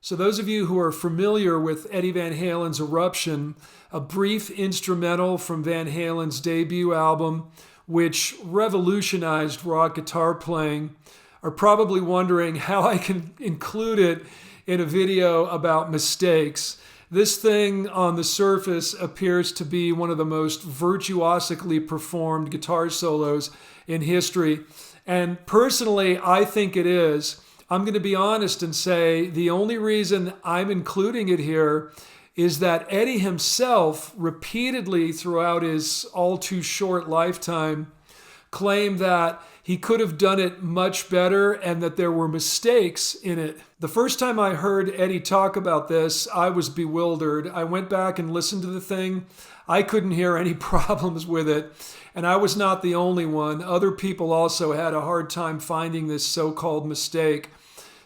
So those of you who are familiar with Eddie Van Halen's Eruption, a brief instrumental from Van Halen's debut album, which revolutionized rock guitar playing, are probably wondering how I can include it in a video about mistakes. This thing on the surface appears to be one of the most virtuosically performed guitar solos in history. And personally, I think it is. I'm going to be honest and say the only reason I'm including it here is that Eddie himself repeatedly throughout his all too short lifetime claimed that he could have done it much better and that there were mistakes in it. The first time I heard Eddie talk about this, I was bewildered. I went back and listened to the thing. I couldn't hear any problems with it, and I was not the only one. Other people also had a hard time finding this so-called mistake.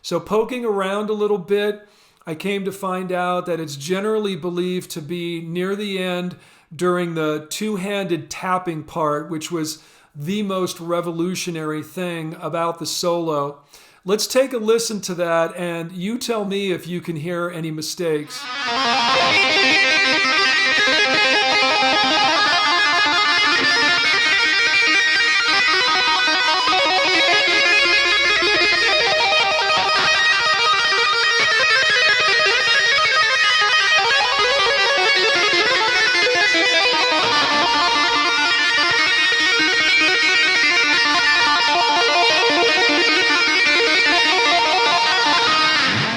So poking around a little bit, I came to find out that it's generally believed to be near the end during the two-handed tapping part, which was the most revolutionary thing about the solo. Let's take a listen to that, and you tell me if you can hear any mistakes.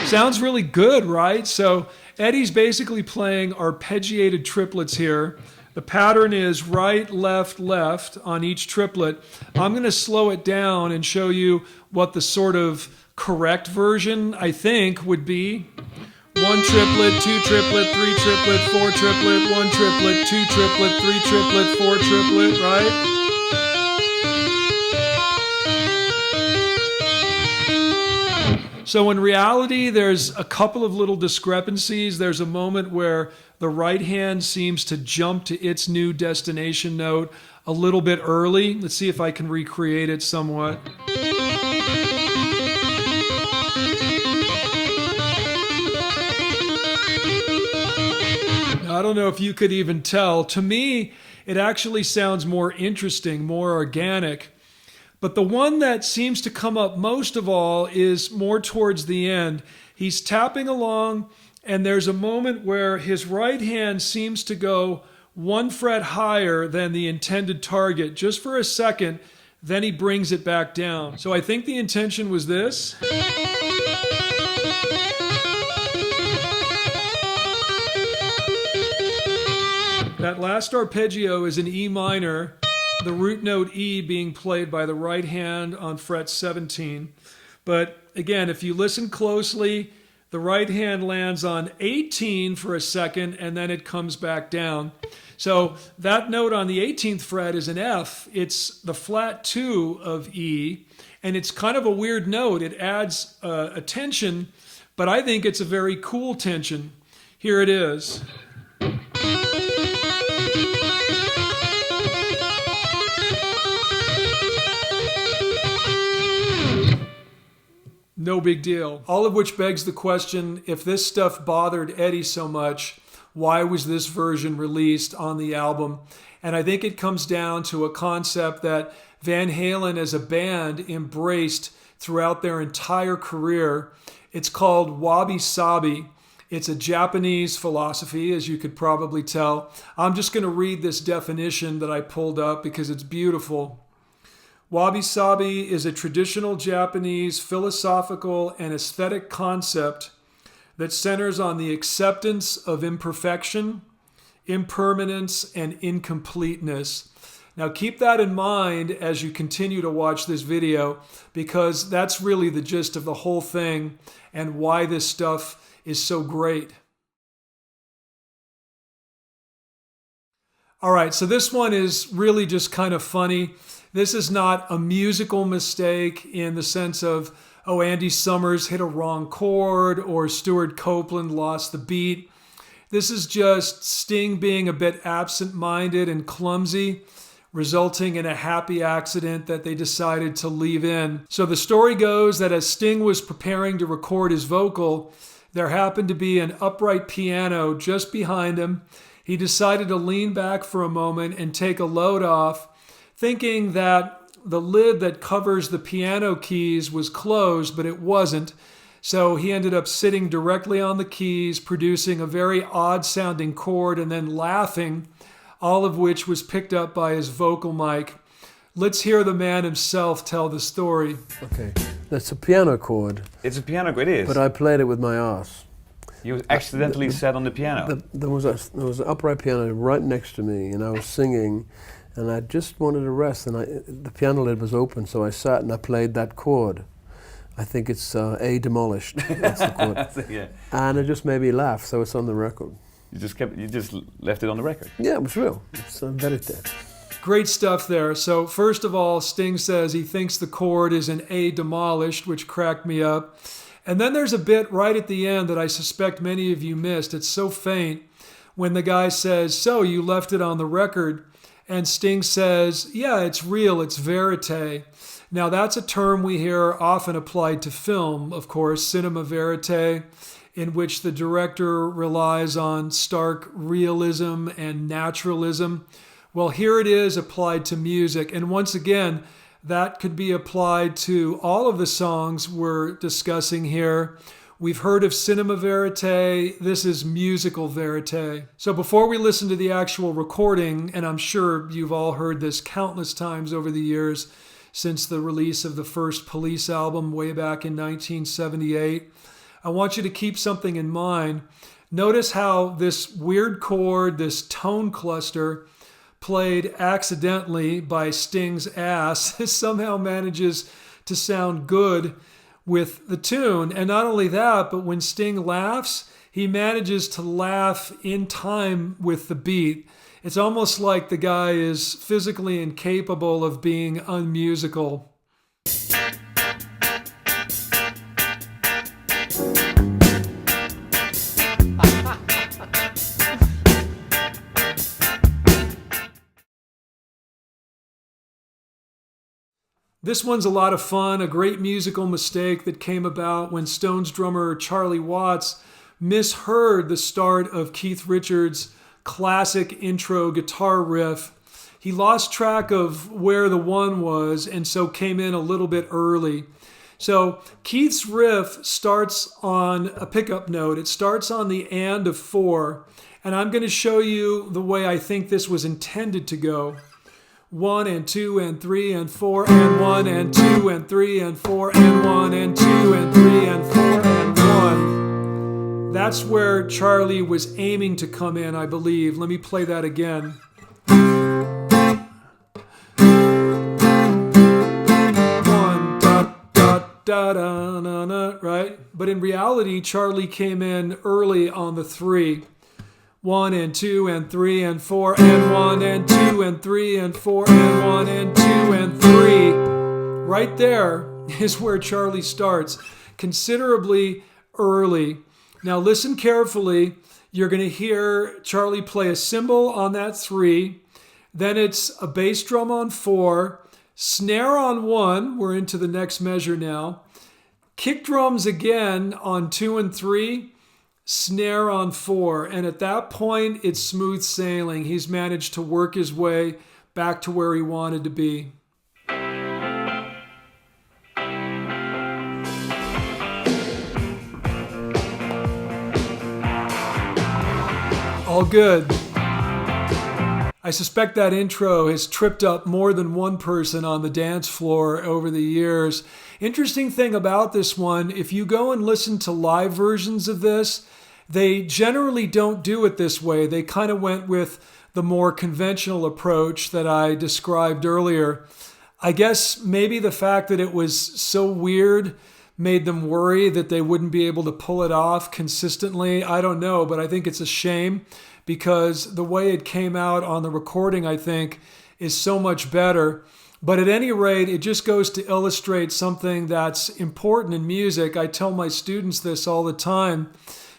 Sounds really good, right? So Eddie's basically playing arpeggiated triplets here. The pattern is right, left, left on each triplet. I'm going to slow it down and show you what the sort of correct version, I think, would be. 1 triplet, 2 triplet, 3 triplet, 4 triplet, 1 triplet, 2 triplet, 3 triplet, 4 triplet, right? So in reality, there's a couple of little discrepancies. There's a moment where the right hand seems to jump to its new destination note a little bit early. Let's see if I can recreate it somewhat. Now, I don't know if you could even tell. To me, it actually sounds more interesting, more organic. But the one that seems to come up most of all is more towards the end. He's tapping along, and there's a moment where his right hand seems to go 1 fret higher than the intended target, just for a second, then he brings it back down. So I think the intention was this. That last arpeggio is an E minor, the root note E being played by the right hand on fret 17. But again, if you listen closely, the right hand lands on 18 for a second, and then it comes back down. So that note on the 18th fret is an F. It's the flat 2 of E, and it's kind of a weird note. It adds a tension, but I think it's a very cool tension. Here it is. No big deal. All of which begs the question, if this stuff bothered Eddie so much, why was this version released on the album? And I think it comes down to a concept that Van Halen as a band embraced throughout their entire career. It's called Wabi-Sabi. It's a Japanese philosophy, as you could probably tell. I'm just going to read this definition that I pulled up because it's beautiful. Wabi-Sabi is a traditional Japanese philosophical and aesthetic concept that centers on the acceptance of imperfection, impermanence, and incompleteness. Now keep that in mind as you continue to watch this video, because that's really the gist of the whole thing and why this stuff is so great. All right, so this one is really just kind of funny. This is not a musical mistake in the sense of, oh, Andy Summers hit a wrong chord or Stuart Copeland lost the beat. This is just Sting being a bit absent-minded and clumsy, resulting in a happy accident that they decided to leave in. So the story goes that as Sting was preparing to record his vocal, There happened to be an upright piano just behind him. He decided to lean back for a moment and take a load off, thinking that the lid that covers the piano keys was closed, but it wasn't. So he ended up sitting directly on the keys, producing a very odd-sounding chord, and then laughing, all of which was picked up by his vocal mic. Let's hear the man himself tell the story. Okay, that's a piano chord. It's a piano chord, it is. But I played it with my arse. You accidentally sat on the piano. There was an upright piano right next to me, and I was singing, and I just wanted to rest, and the piano lid was open, so I sat and I played that chord. I think it's A demolished. That's the chord. Yeah. And it just made me laugh, so it's on the record. You just left it on the record. Yeah, it was real. It's verite. Great stuff there. So first of all, Sting says he thinks the chord is an A demolished, which cracked me up. And then there's a bit right at the end that I suspect many of you missed. It's so faint when the guy says, "So you left it on the record?" And Sting says, "Yeah, it's real, it's verite." Now that's a term we hear often applied to film, of course, cinema verite, in which the director relies on stark realism and naturalism. Well, here it is applied to music. And once again, that could be applied to all of the songs we're discussing here. We've heard of cinema verite. This is musical verite. So before we listen to the actual recording, and I'm sure you've all heard this countless times over the years since the release of the first Police album way back in 1978, I want you to keep something in mind. Notice how this weird chord, this tone cluster, played accidentally by Sting's ass, somehow manages to sound good with the tune. And not only that, but when Sting laughs, he manages to laugh in time with the beat. It's almost like the guy is physically incapable of being unmusical. This one's a lot of fun, a great musical mistake that came about when Stones drummer Charlie Watts misheard the start of Keith Richards' classic intro guitar riff. He lost track of where the one was and so came in a little bit early. So Keith's riff starts on a pickup note. It starts on the and of 4, and I'm going to show you the way I think this was intended to go. 1 and 2 and 3 and 4 and 1 and 2 and 3 and 4 and 1 and 2 and 3 and 4 and 1. That's where Charlie was aiming to come in, I believe. Let me play that again. 1 da da da da na na, right? But in reality, Charlie came in early on the 3. 1 and 2 and 3 and 4 and 1 and 2 and 3 and 4 and 1 and 2 and 3. Right there is where Charlie starts, considerably early. Now listen carefully. You're going to hear Charlie play a cymbal on that 3. Then it's a bass drum on 4, snare on 1. We're into the next measure now. Kick drums again on 2 and 3. Snare on 4, and at that point it's smooth sailing. He's managed to work his way back to where he wanted to be. All good. I suspect that intro has tripped up more than one person on the dance floor over the years. Interesting thing about this one, if you go and listen to live versions of this, they generally don't do it this way. They kind of went with the more conventional approach that I described earlier. I guess maybe the fact that it was so weird made them worry that they wouldn't be able to pull it off consistently. I don't know, but I think it's a shame because the way it came out on the recording, I think, is so much better. But at any rate, it just goes to illustrate something that's important in music. I tell my students this all the time.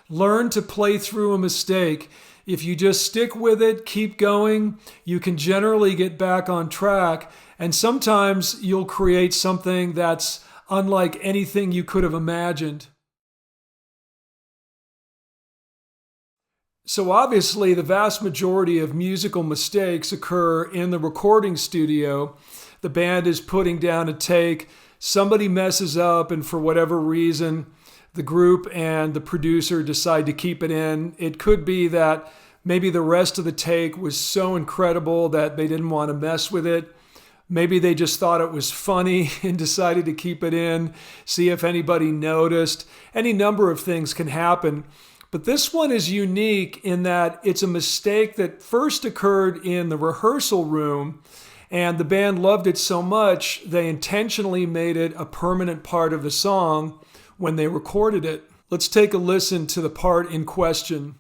Learn to play through a mistake. If you just stick with it, keep going, you can generally get back on track. And sometimes you'll create something that's unlike anything you could have imagined. So obviously the vast majority of musical mistakes occur in the recording studio. The band is putting down a take, somebody messes up, and for whatever reason, the group and the producer decide to keep it in. It could be that maybe the rest of the take was so incredible that they didn't want to mess with it. Maybe they just thought it was funny and decided to keep it in, see if anybody noticed. Any number of things can happen. But this one is unique in that it's a mistake that first occurred in the rehearsal room, and the band loved it so much they intentionally made it a permanent part of the song when they recorded it. Let's take a listen to the part in question.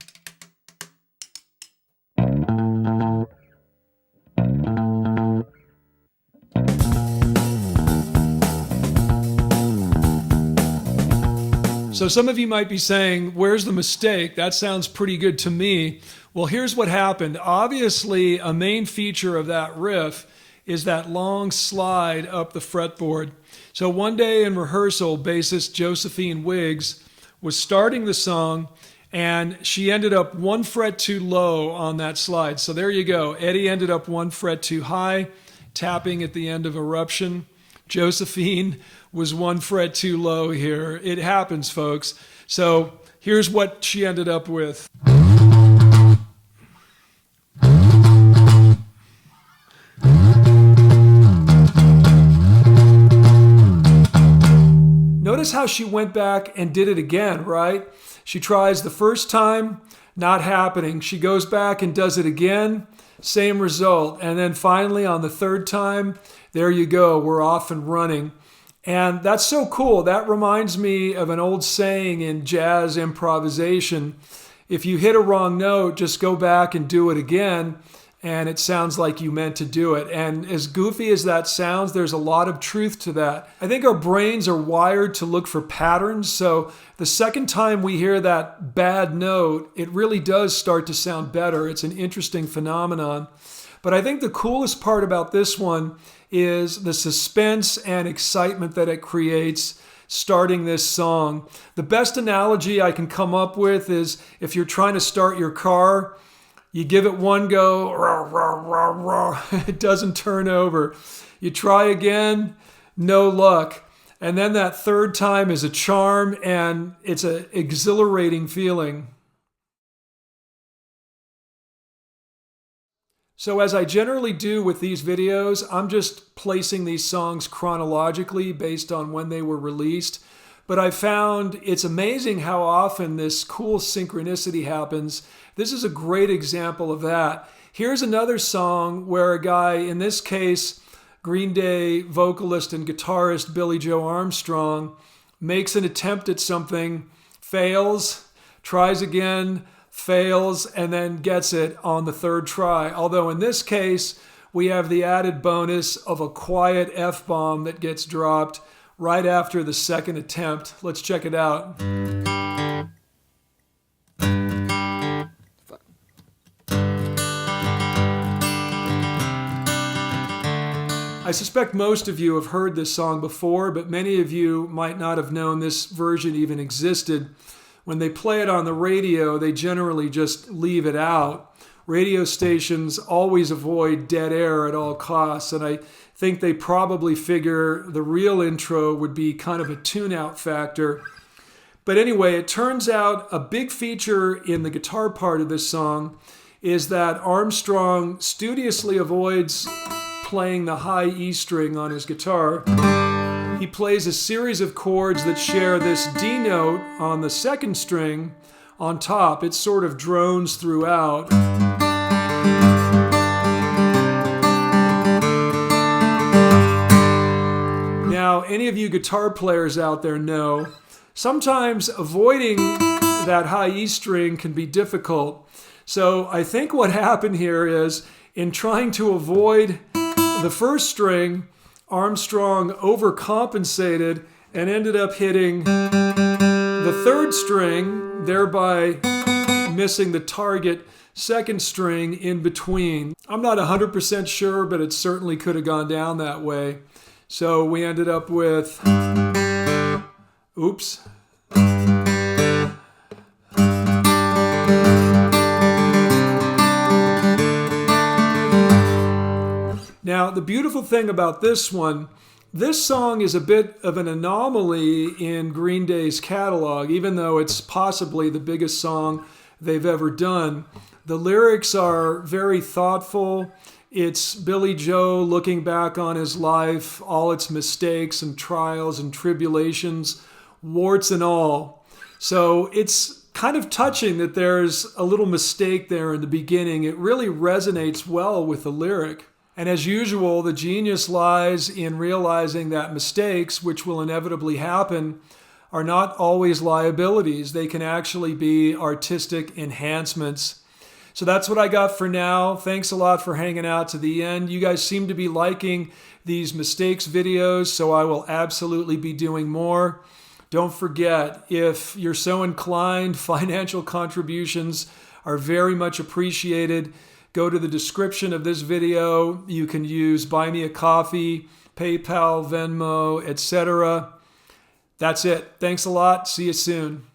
So some of you might be saying, where's the mistake? That sounds pretty good to me. Well, here's what happened. Obviously, a main feature of that riff is that long slide up the fretboard. So one day in rehearsal, bassist Josephine Wiggs was starting the song, and she ended up 1 fret too low on that slide. So there you go. Eddie ended up 1 fret too high, tapping at the end of Eruption. Josephine was 1 fret too low here. It happens, folks. So here's what she ended up with. Notice how she went back and did it again, right? She tries the first time, not happening. She goes back and does it again, same result. And then finally on the third time, there you go, we're off and running. And that's so cool. That reminds me of an old saying in jazz improvisation. If you hit a wrong note, just go back and do it again, and it sounds like you meant to do it. And as goofy as that sounds, there's a lot of truth to that. I think our brains are wired to look for patterns, so the second time we hear that bad note, it really does start to sound better. It's an interesting phenomenon. But I think the coolest part about this one is the suspense and excitement that it creates starting this song. The best analogy I can come up with is if you're trying to start your car, you give it one go, rah, rah, rah, rah, it doesn't turn over. You try again, no luck. And then that third time is a charm, and it's an exhilarating feeling. So as I generally do with these videos, I'm just placing these songs chronologically based on when they were released. But I found it's amazing how often this cool synchronicity happens. This is a great example of that. Here's another song where a guy, in this case, Green Day vocalist and guitarist Billy Joe Armstrong, makes an attempt at something, fails, tries again, fails, and then gets it on the third try. Although in this case, we have the added bonus of a quiet F-bomb that gets dropped right after the second attempt. Let's check it out. I suspect most of you have heard this song before, but many of you might not have known this version even existed. When they play it on the radio, they generally just leave it out. Radio stations always avoid dead air at all costs, and I think they probably figure the real intro would be kind of a tune-out factor. But anyway, it turns out a big feature in the guitar part of this song is that Armstrong studiously avoids playing the high E string on his guitar. He plays a series of chords that share this D note on the second string on top. It sort of drones throughout. Now, any of you guitar players out there know, sometimes avoiding that high E string can be difficult. So I think what happened here is, in trying to avoid the first string, Armstrong overcompensated and ended up hitting the third string, thereby missing the target second string in between. I'm not 100% sure, but it certainly could have gone down that way. So we ended up with, oops. Now, the beautiful thing about this song is a bit of an anomaly in Green Day's catalog, even though it's possibly the biggest song they've ever done. The lyrics are very thoughtful. It's Billy Joe looking back on his life, all its mistakes and trials and tribulations, warts and all. So it's kind of touching that there's a little mistake there in the beginning. It really resonates well with the lyric. And as usual, the genius lies in realizing that mistakes, which will inevitably happen, are not always liabilities. They can actually be artistic enhancements. So that's what I got for now. Thanks a lot for hanging out to the end. You guys seem to be liking these mistakes videos, so I will absolutely be doing more. Don't forget, if you're so inclined, financial contributions are very much appreciated. Go to the description of this video. You can use Buy Me a Coffee, PayPal, Venmo, etc. That's it. Thanks a lot. See you soon.